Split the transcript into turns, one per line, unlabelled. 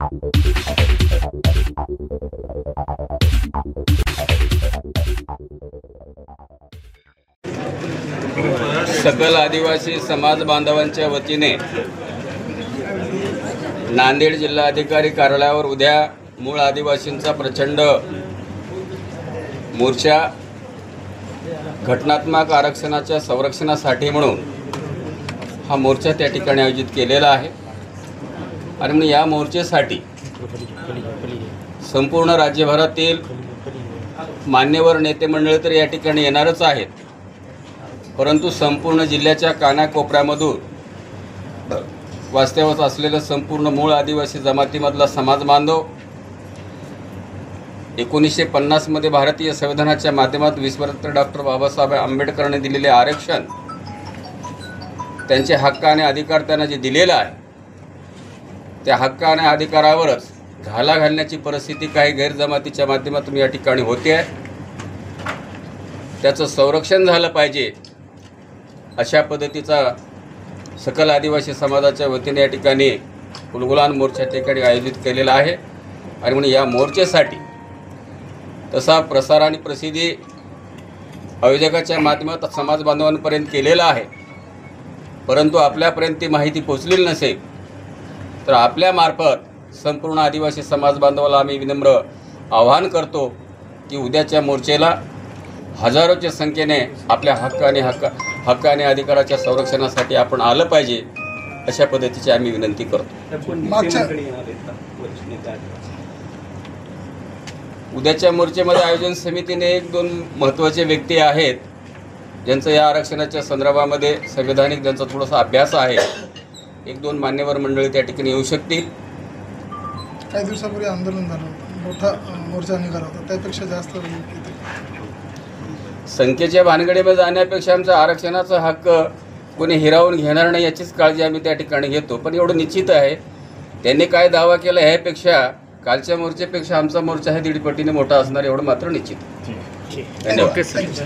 सकल आदिवासी समाज बांधवांच्या वतीने नांदेड जिल्हाधिकारी कार्यालयावर उद्या मूळ आदिवासींचा प्रचंड मोर्चा घटनात्मक आरक्षणाच्या संरक्षणासाठी म्हणून हा मोर्चा त्या ठिकाणी आयोजित केलेला आहे। आणि म्हणून या मोर्चेसाठी संपूर्ण राज्यभरातील मान्यवर नेते मंडळी तर या ठिकाणी येणारच आहेत, परंतु संपूर्ण जिल्ह्याच्या कानाकोपऱ्यामधून वास्तव्यास असलेलं संपूर्ण मूळ आदिवासी जमातीमधला समाज बांधव 1950 मध्ये भारतीय संविधानाच्या माध्यमातून विश्वरत्न डॉक्टर बाबासाहेब आंबेडकरांनी दिलेले आरक्षण, त्यांचे हक्क आणि अधिकार त्यांना जे दिलेलं आहे, त्या हक्क आणि अधिकारावरच घाला घालण्याची परिस्थिती काही गैरजमातीच्या माध्यमातून या ठिकाणी होते आहे। त्याचं संरक्षण झालं पाहिजे अशा पद्धतीचा सकल आदिवासी समाजाच्या वतीने या ठिकाणी उलगुलान मोर्चा ठिकाणी आयोजित केलेला आहे। आणि म्हणून या मोर्चेसाठी तसा प्रसार आणि प्रसिद्धी आयोजकाच्या माध्यमातून समाज बांधवांपर्यंत केलेला आहे, परंतु आपल्यापर्यंत ती माहिती पोचलेली नसेल तर आपल्यामार्फत संपूर्ण आदिवासी समाज बांधवाला आम्ही विनम्र आवाहन करतो की उद्याच्या मोर्चेला हजारोच्या संख्येने आपल्या हक्क आणि अधिकाराच्या संरक्षणासाठी आपण आलं पाहिजे अशा पद्धतीची आम्ही विनंती करतो। उद्याच्या मोर्चेमध्ये आयोजन समितीने 1-2 महत्त्वाचे व्यक्ती आहेत ज्यांचं या आरक्षणाच्या संदर्भामध्ये संवैधानिक ज्यांचा थोडासा अभ्यास आहे। 1-2 मान्यवर मंडळी त्या ठिकाणी येऊ शकतील।
काही दिवसापूर्वी आंदोलन झालं होतं, मोठा मोर्चा निघाला होता, त्यापेक्षा जास्त
संख्येच्या भानगडीमध्ये जाण्यापेक्षा आमचा आरक्षणाचा हक्क कोणी हिरावून घेणार नाही याचीच काळजी आम्ही त्या ठिकाणी घेतो। पण एवढं निश्चित आहे, त्यांनी काय दावा केला ह्यापेक्षा कालच्या मोर्चेपेक्षा आमचा मोर्चा हे 1.5 पटीने मोठा असणार एवढं मात्र निश्चित। धन्यवाद।